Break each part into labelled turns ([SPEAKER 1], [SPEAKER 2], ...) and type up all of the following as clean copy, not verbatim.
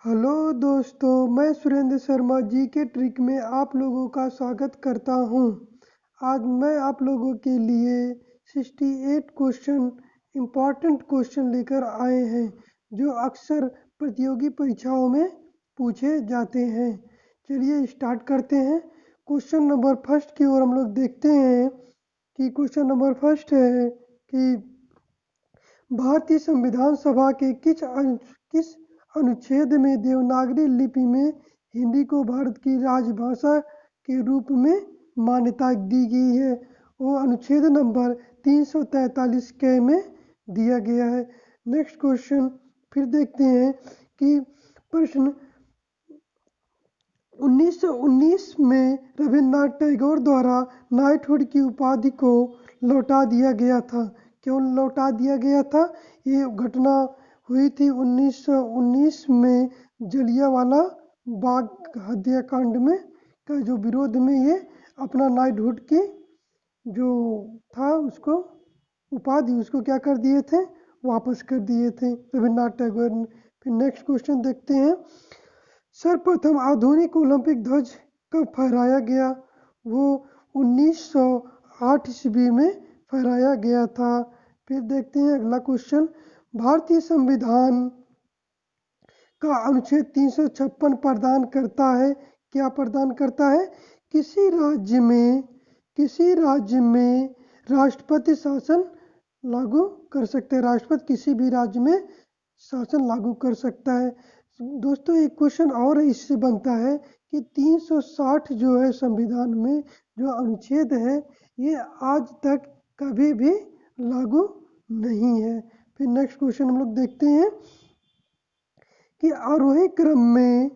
[SPEAKER 1] Hello दोस्तों, मैं सुरेंद्र शर्मा जी के ट्रिक में आप लोगों का स्वागत करता हूँ। आज मैं आप लोगों के लिए 68 क्वेश्चन इम्पॉर्टेंट क्वेश्चन लेकर आए हैं जो अक्सर प्रतियोगी परीक्षाओं में पूछे जाते हैं। चलिए स्टार्ट करते हैं। क्वेश्चन नंबर फर्स्ट की ओर हम लोग देखते हैं कि क्वेश्चन नंबर फर्स्ट है कि भारतीय संविधान सभा के किस अनुच्छेद में देवनागरी लिपि में हिंदी को भारत की राजभाषा के रूप में मान्यता दी गई है। वो अनुच्छेद नंबर 343 के में दिया गया है। नेक्स्ट क्वेश्चन फिर देखते हैं कि प्रश्न 1919 में रविन्द्रनाथ टैगोर द्वारा नाइटहुड की उपाधि को लौटा दिया गया था। क्यों लौटा दिया गया था? ये घटना हुई थी 1919 में जलियांवाला बाग हत्याकांड में का जो विरोध में ये अपना नाइटहुड की जो था उसको उपाधि उसको क्या कर दिए थे, वापस कर दिए थे रविन्द्रनाथ टैगोर ने। फिर नेक्स्ट क्वेश्चन देखते हैं। सर्वप्रथम आधुनिक ओलंपिक ध्वज कब फहराया गया? वो 1908 ईस्वी में फहराया गया था। फिर देखते हैं अगला क्वेश्चन। भारतीय संविधान का अनुच्छेद 356 प्रदान करता है, क्या प्रदान करता है? किसी राज्य में राष्ट्रपति शासन लागू कर सकते हैं। राष्ट्रपति किसी भी राज्य में शासन लागू कर सकता है। दोस्तों एक क्वेश्चन और इससे बनता है कि 360 जो है संविधान में जो अनुच्छेद है ये आज तक कभी भी लागू नहीं है। फिर नेक्स्ट क्वेश्चन हम लोग देखते हैं कि आरोही क्रम में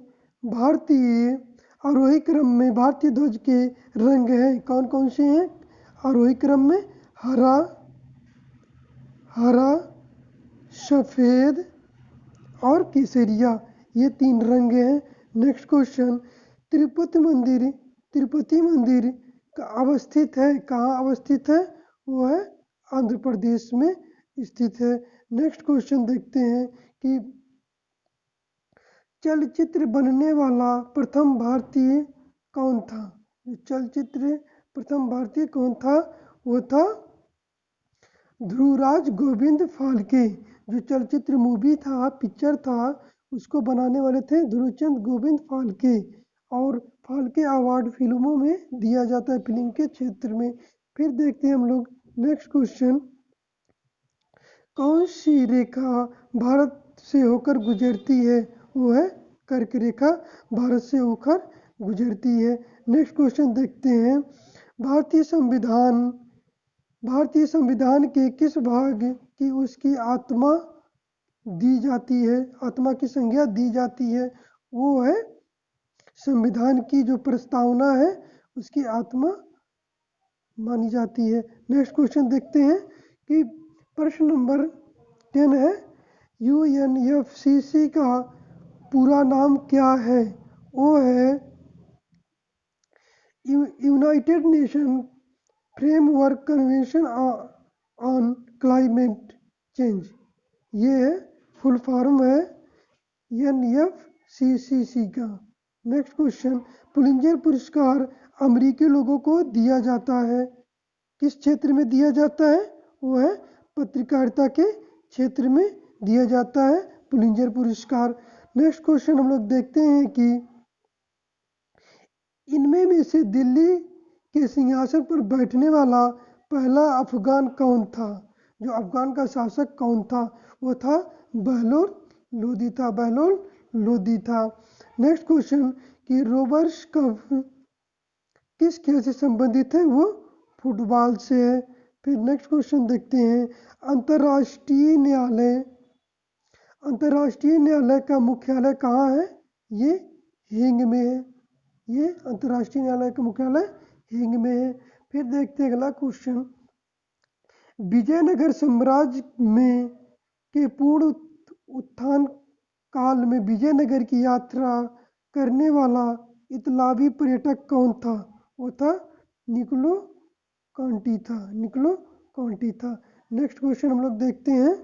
[SPEAKER 1] भारतीय ध्वज के रंग हैं, कौन कौन से हैं? आरोही क्रम में हरा, सफ़ेद और केसरिया, ये 3 रंग हैं। Next question. तिरुपति मंदिर का अवस्थित है, कहाँ अवस्थित है? वो है आंध्र प्रदेश में स्थित है। नेक्स्ट क्वेश्चन देखते हैं कि चलचित्र बनने वाला प्रथम भारतीय कौन था? चलचित्र प्रथम भारतीय कौन था? वो था ध्रुवराज गोविंद फाल्के। जो चलचित्र मूवी था, पिक्चर था, उसको बनाने वाले थे ध्रुवचंद गोविंद फाल्के। और फाल्के अवार्ड फिल्मों में दिया जाता है, फिल्म के क्षेत्र में। फिर देखते हैं हम लोग नेक्स्ट क्वेश्चन। कौन सी रेखा भारत से होकर गुजरती है? वो है कर्क रेखा, भारत से होकर गुजरती है। नेक्स्ट क्वेश्चन देखते हैं। भारतीय संविधान के किस भाग की उसकी आत्मा दी जाती है, आत्मा की संज्ञा दी जाती है? वो है संविधान की जो प्रस्तावना है उसकी आत्मा मानी जाती है। नेक्स्ट क्वेश्चन देखते हैं कि प्रश्न नंबर 10 है UNFCCC का पूरा नाम क्या है? वो है United Nation Framework Convention on Climate Change. ये फुल फॉर्म है UNFCCC का। Next question. पुलिंजर पुरस्कार अमेरिकी लोगों को दिया जाता है, किस क्षेत्र में दिया जाता है? वो है पत्रकारिता के क्षेत्र में दिया जाता है पुलिंजर पुरस्कार। नेक्स्ट क्वेश्चन हम लोग देखते हैं कि इनमें में से दिल्ली के सिंहासन पर बैठने वाला पहला अफगान कौन था? जो अफगान का शासक कौन था? वो था बहलोल लोदी था। नेक्स्ट क्वेश्चन कि रोबर्स कप किस खेल से संबंधित है? वो फुटबॉल से है। फिर नेक्स्ट क्वेश्चन देखते हैं। अंतर्राष्ट्रीय न्यायालय का मुख्यालय कहाँ है? ये हेग में है। ये अंतर्राष्ट्रीय न्यायालय का मुख्यालय हेग में है। फिर देखते हैं अगला क्वेश्चन। विजयनगर साम्राज्य में के पूर्ण उत्थान काल में विजयनगर की यात्रा करने वाला इतालवी पर्यटक कौन था? वो था निकोलो कॉन्टी था। नेक्स्ट क्वेश्चन हम लोग देखते हैं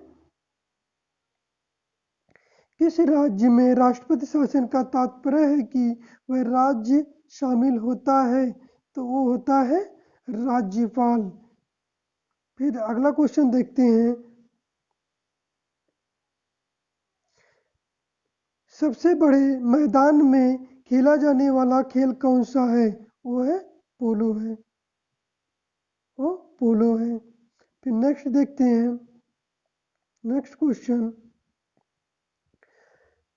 [SPEAKER 1] किस राज्य में राष्ट्रपति शासन का तात्पर्य है कि वह राज्य शामिल होता है? तो वो होता है राज्यपाल। फिर अगला क्वेश्चन देखते हैं, सबसे बड़े मैदान में खेला जाने वाला खेल कौन सा है? वो है पोलो है, वो पोलो है। फिर नेक्स्ट देखते हैं, नेक्स्ट क्वेश्चन,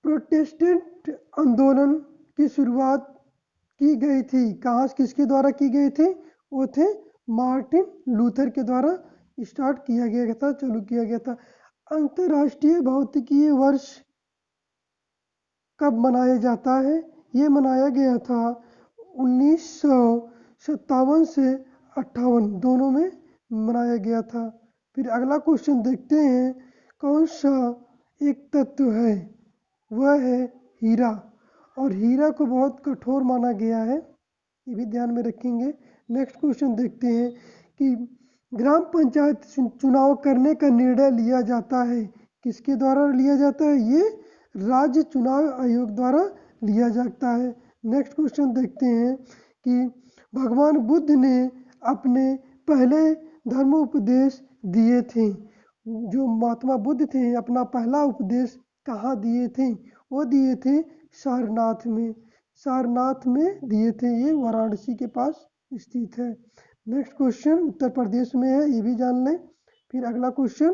[SPEAKER 1] प्रोटेस्टेंट आंदोलन की शुरुआत की गई थी कहाँ, किसके द्वारा की गई थी? वो थे मार्टिन लूथर के द्वारा स्टार्ट किया गया था, चालू किया गया था। अंतर्राष्ट्रीय भौतिकीय वर्ष कब मनाया जाता है? ये मनाया गया था 1957 से 58 दोनों में मनाया गया था। फिर अगला क्वेश्चन देखते हैं, कौन सा एक तत्व है? वह है हीरा, और हीरा को बहुत कठोर माना गया है, ये भी ध्यान में रखेंगे। नेक्स्ट क्वेश्चन देखते हैं कि ग्राम पंचायत चुनाव करने का निर्णय लिया जाता है, किसके द्वारा लिया जाता है? ये राज्य चुनाव आयोग द्वारा लिया जाता है। नेक्स्ट क्वेश्चन देखते हैं कि भगवान बुद्ध ने अपने पहले धर्मोपदेश दिए थे, जो महात्मा बुद्ध थे अपना पहला उपदेश कहाँ दिए थे? वो दिए थे सारनाथ में, सारनाथ में दिए थे, ये वाराणसी के पास स्थित है। नेक्स्ट क्वेश्चन उत्तर प्रदेश में है, ये भी जान लें। फिर अगला क्वेश्चन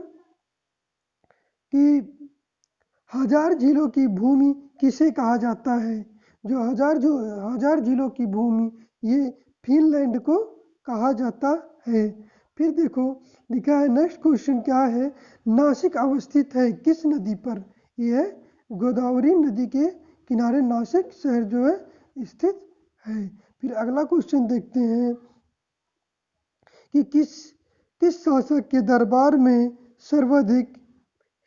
[SPEAKER 1] कि हजार झीलों की भूमि किसे कहा जाता है? जो हजार झीलों की भूमि, ये फिनलैंड को कहा जाता है। फिर देखो लिखा है, नेक्स्ट क्वेश्चन क्या है, नासिक अवस्थित है किस नदी पर? ये है गोदावरी नदी के किनारे नासिक शहर जो है स्थित है। फिर अगला क्वेश्चन देखते हैं कि किस शासक के दरबार में सर्वाधिक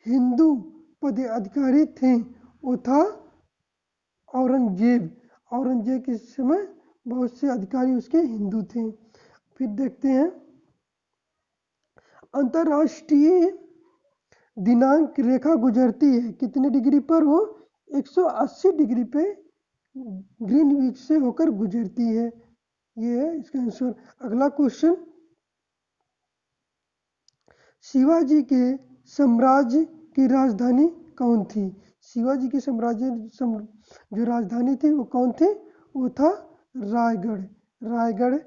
[SPEAKER 1] हिंदू पदाधिकारी थे? वो था औरंगजेब। औरंगजेब के समय बहुत से अधिकारी उसके हिंदू थे। फिर देखते हैं, अंतर्राष्ट्रीय दिनांक रेखा गुजरती है कितने डिग्री पर? वो 180 डिग्री पे ग्रीनविच से होकर गुजरती है, ये है इसका आंसर। अगला क्वेश्चन, शिवाजी के साम्राज्य की राजधानी कौन थी? शिवाजी के साम्राज्य जो राजधानी थी वो कौन थी? वो था रायगढ़। रायगढ़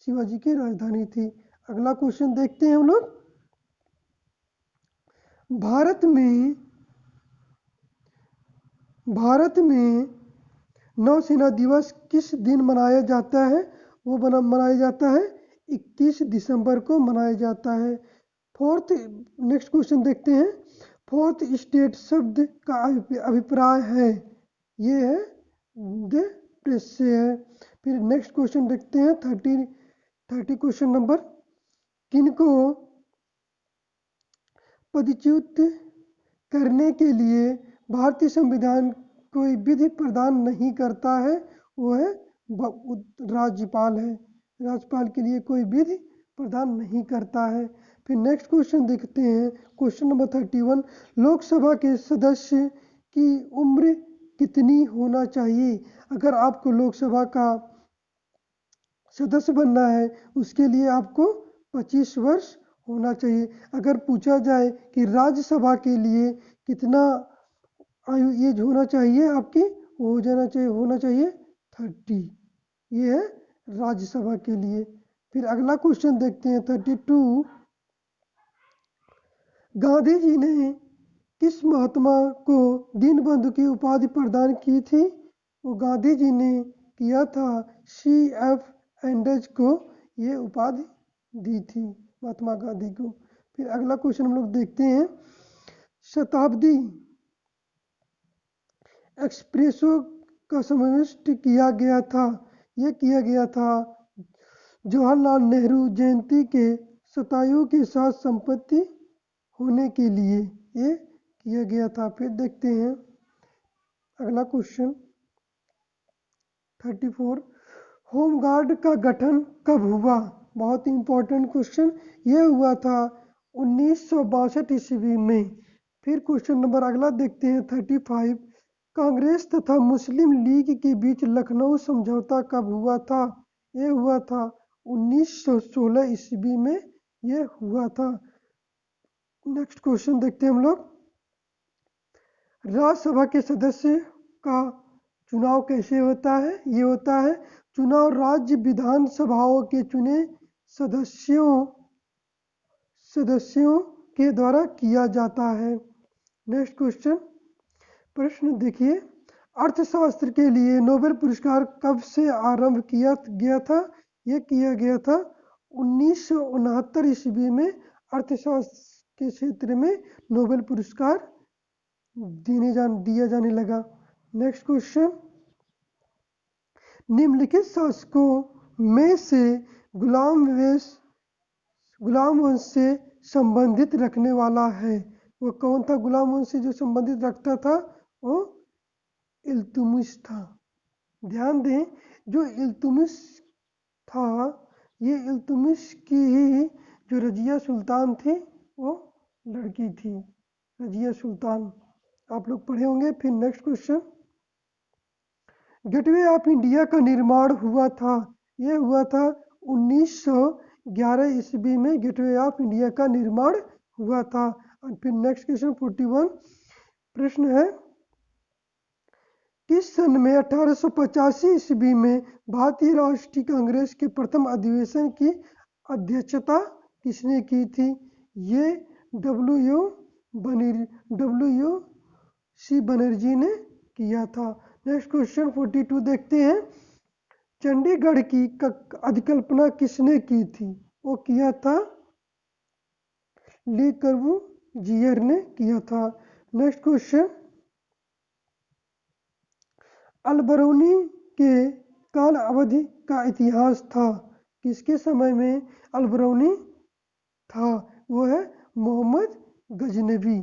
[SPEAKER 1] शिवाजी की राजधानी थी। अगला क्वेश्चन देखते हैं हम लोग, भारत में नौसेना दिवस किस दिन मनाया जाता है? वो मनाया जाता है 21 दिसंबर को मनाया जाता है। फोर्थ, नेक्स्ट क्वेश्चन देखते हैं, फोर्थ स्टेट शब्द का अभिप्राय है, ये है द प्रेस से है। फिर नेक्स्ट क्वेश्चन देखते हैं 30 क्वेश्चन नंबर, किनको पदच्युत करने के लिए भारतीय संविधान कोई विधि प्रदान नहीं करता है? वो है राज्यपाल है, राज्यपाल के लिए कोई विधि प्रदान नहीं करता है। फिर नेक्स्ट क्वेश्चन देखते हैं, क्वेश्चन नंबर 31, लोकसभा के सदस्य की उम्र कितनी होना चाहिए? अगर आपको लोकसभा का सदस्य बनना है उसके लिए आपको 25 वर्ष होना चाहिए। अगर पूछा जाए कि राज्यसभा के लिए कितना आयु एज होना चाहिए आपकी, वो होना चाहिए 30, ये है राज्यसभा के लिए। फिर अगला क्वेश्चन देखते हैं 32, गांधी जी ने किस महात्मा को दीनबंधु की उपाधि प्रदान की थी? वो गांधी जी ने किया था CF एंडज को ये उपाधि दी थी, महात्मा गांधी को। फिर अगला क्वेश्चन हम लोग देखते हैं, शताब्दी एक्सप्रेसो का समाविष्ट किया गया था, ये किया गया था जवाहरलाल नेहरू जयंती के शतायु के साथ संपत्ति होने के लिए, ये किया गया था। फिर देखते हैं अगला क्वेश्चन 34, होमगार्ड का गठन कब हुआ? बहुत इंपॉर्टेंट क्वेश्चन, ये हुआ था 1962 ईस्वी में। फिर क्वेश्चन नंबर अगला देखते हैं 35। कांग्रेस तथा मुस्लिम लीग के बीच लखनऊ समझौता कब हुआ था? ये हुआ था 1916 ईस्वी में ये हुआ था। नेक्स्ट क्वेश्चन देखते हैं हम लोग। राज्यसभा के सदस्य का चुनाव कैसे होता है? ये होता है चुनाव राज्य विधानसभाओं के चुने सदस्यों के द्वारा किया जाता है। नेक्स्ट क्वेश्चन प्रश्न देखिए, अर्थशास्त्र के लिए नोबेल पुरस्कार कब से आरंभ किया गया था? ये किया गया था 1969 ईस्वी में अर्थशास्त्र के क्षेत्र में नोबेल पुरस्कार दिया जाने लगा। नेक्स्ट क्वेश्चन, निम्नलिखित शासकों में से गुलाम वंश से संबंधित रखने वाला है? वो कौन था गुलाम वंश से जो संबंधित रखता था? वो इल्तुमिश था। ध्यान दें, जो इल्तुमिश था, ये इल्तुमिश की ही जो रजिया सुल्तान थी वो लड़की थी, रजिया सुल्तान, आप लोग पढ़े होंगे। फिर next question, gateway of India का निर्माण हुआ था? ये हुआ था 1911 ईस्वी में गेटवे ऑफ इंडिया का निर्माण हुआ था। और फिर नेक्स्ट क्वेश्चन 41 प्रश्न है, किस सन में 1885 ईस्वी में भारतीय राष्ट्रीय कांग्रेस के प्रथम अधिवेशन की अध्यक्षता किसने की थी? ये डब्ल्यू सी बनर्जी ने किया था। नेक्स्ट क्वेश्चन 42 देखते हैं, चंडीगढ़ की अधिकल्पना किसने की थी? वो किया था ली कर्बूजियर ने किया था। नेक्स्ट क्वेश्चन, अलबरूनी के काल अवधि का इतिहास था? किसके समय में अलबरूनी था? वो है मोहम्मद गजनवी।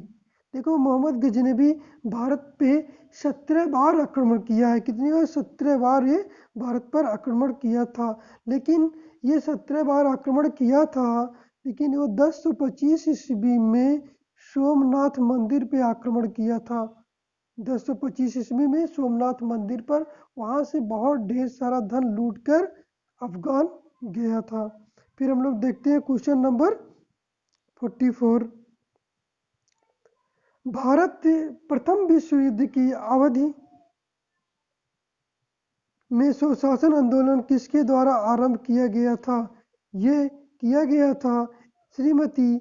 [SPEAKER 1] देखो, मोहम्मद गजनवी भारत पे 17 बार आक्रमण किया है। कितनी बार? 17 बार ये भारत पर आक्रमण किया था। लेकिन ये 17 बार आक्रमण किया था, लेकिन वो 1025 ईस्वी में सोमनाथ मंदिर पे आक्रमण किया था। 1025 ईस्वी में सोमनाथ मंदिर पर, वहाँ से बहुत ढेर सारा धन लूटकर अफगान गया था। फिर हम लोग देखते हैं क्वेश्चन नंबर 44। भारत प्रथम विश्व युद्ध की अवधि में स्वशासन आंदोलन किसके द्वारा आरंभ किया गया था? ये किया गया था श्रीमती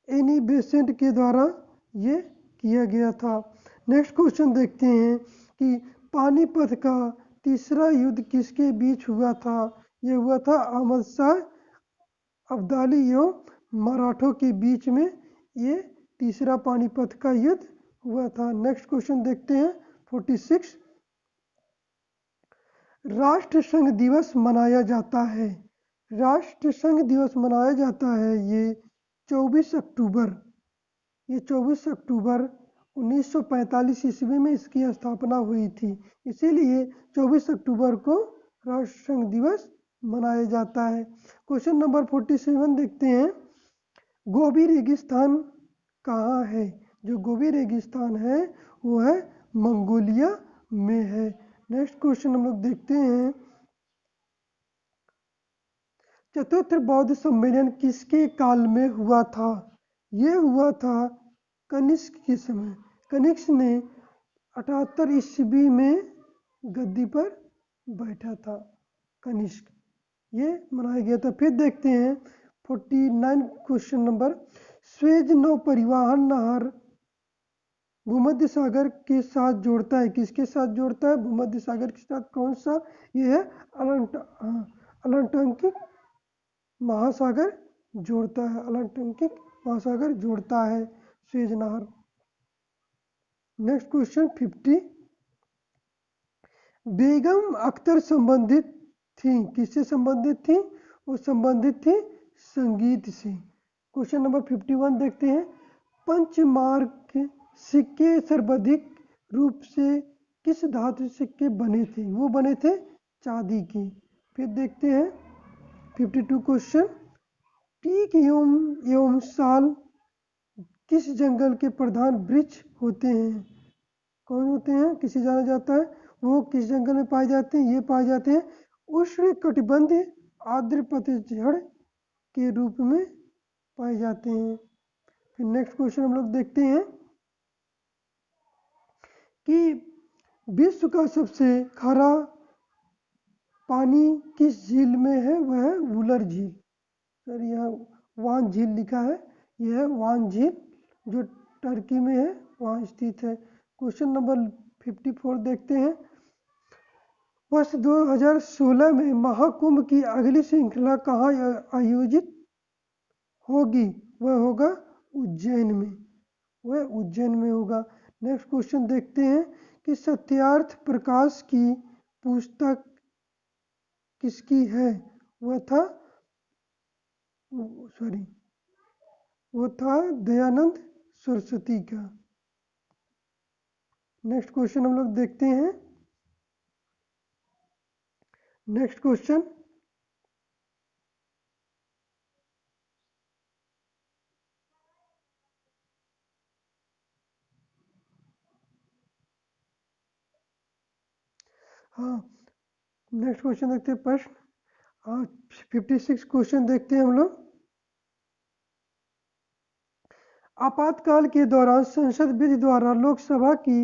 [SPEAKER 1] एनी बेसेंट के द्वारा ये किया गया था। नेक्स्ट क्वेश्चन देखते हैं कि पानीपत का तीसरा युद्ध किसके बीच हुआ था? ये हुआ था अहमद शाह अब्दाली एवं मराठों के बीच में ये तीसरा पानीपत का युद्ध हुआ था। नेक्स्ट क्वेश्चन देखते हैं 46। राष्ट्र संघ दिवस मनाया जाता है? राष्ट्र संघ दिवस मनाया जाता है ये 24 अक्टूबर। ये 24 अक्टूबर 1945 ईस्वी में इसकी स्थापना हुई थी, इसीलिए 24 अक्टूबर को राष्ट्र संघ दिवस मनाया जाता है। क्वेश्चन नंबर 47 देखते हैं, गोबी रेगिस्तान कहाँ है? जो गोबी रेगिस्तान है वो है मंगोलिया में है। नेक्स्ट क्वेश्चन हम लोग देखते हैं, चतुर्थ बौद्ध सम्मेलन किसके काल में हुआ था? ये हुआ था कनिष्क के समय। कनिष्क ने 78 ईस्वी में गद्दी पर बैठा था। कनिष्क ये मनाया गया था। फिर देखते हैं 49 क्वेश्चन नंबर, स्वेज नौ परिवहन नहर भूमध्य सागर के साथ जोड़ता है? किसके साथ जोड़ता है? भूमध्य सागर के साथ। कौन सा? ये है अटलांटिक महासागर जोड़ता है। अटलांटिक महासागर जोड़ता है स्वेज नहर। नेक्स्ट क्वेश्चन 50, बेगम अख्तर संबंधित थी? किससे संबंधित थी? वो संबंधित थी संगीत से। क्वेश्चन नंबर 51 देखते हैं, पंचमार्क सिक्के सर्वाधिक रूप से किस धातु सिक्के बने थे? वो बने थे चांदी के। फिर देखते हैं 52 क्वेश्चन, टीक एवं साल किस जंगल के प्रधान वृक्ष होते हैं? कौन होते हैं, किसे जाना जाता है, वो किस जंगल में पाए जाते हैं? ये पाए जाते हैं उष्णकटिबंधीय आर्द्र पतझड़ के रूप में पाए जाते हैं। फिर नेक्स्ट क्वेश्चन हम लोग देखते हैं कि विश्व का सबसे खारा पानी किस झील में है? वह है वुलर झील। सर यहाँ वान झील लिखा है, यह है वान झील जो टर्की में है, वहाँ स्थित है। क्वेश्चन नंबर 54 देखते हैं। वर्ष 2016 में महाकुंभ की अगली श्रृंखला कहाँ आयोजित होगी? वह होगा उज्जैन में, वह उज्जैन में होगा। नेक्स्ट क्वेश्चन देखते हैं कि सत्यार्थ प्रकाश की पुस्तक किसकी है? वह था दयानंद सरस्वती का। नेक्स्ट क्वेश्चन हम लोग देखते हैं। नेक्स्ट क्वेश्चन, हाँ नेक्स्ट क्वेश्चन देखते हैं। प्रश्न 56 क्वेश्चन देखते हैं हम लोग। आपातकाल के दौरान संसद विधि द्वारा लोकसभा की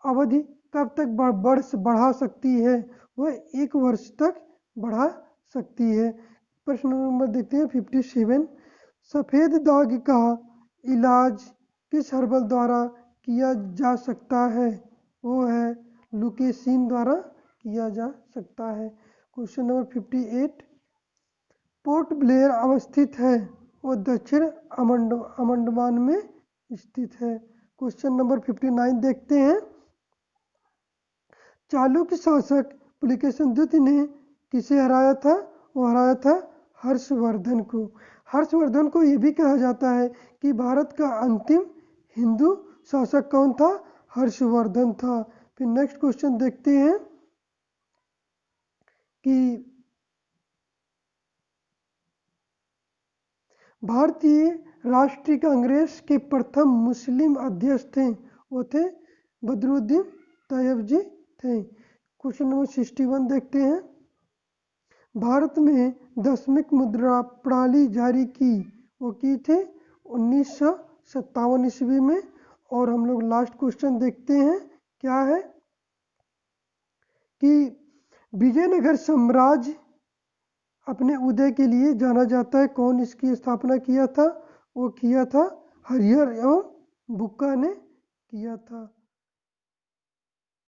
[SPEAKER 1] अवधि कब तक बढ़ा सकती है? वह 1 वर्ष तक बढ़ा सकती है। प्रश्न नंबर देखते हैं 57। सफ़ेद दाग का इलाज किस हर्बल द्वारा किया जा सकता है? वो है लुकेसिन द्वारा किया जा सकता है। Question number 58। पोर्ट ब्लेयर अवस्थित है, वो दक्षिण अंडमान में स्थित है। क्वेश्चन नंबर 59 देखते हैं। चालुक्य शासक पुलकेशिन द्वितीय ने किसे हराया था? वो हराया था हर्षवर्धन को। हर्षवर्धन को ये भी कहा जाता है कि भारत का अंतिम हिंदू शासक कौन था? हर्षवर्धन था। फिर नेक्स्ट क्वेश्चन देखते हैं कि भारतीय राष्ट्रीय कांग्रेस के प्रथम मुस्लिम अध्यक्ष थे, वो थे बदरुद्दीन तैयबजी थे। क्वेश्चन नंबर 61 देखते हैं। भारत में दशमिक मुद्रा प्रणाली जारी की, वो की थी 1957 ईस्वी में। और हम लोग लास्ट क्वेश्चन देखते हैं, क्या है कि विजयनगर साम्राज्य अपने उदय के लिए जाना जाता है, कौन इसकी स्थापना किया था? वो किया था हरिहर एवं बुक्का ने किया था।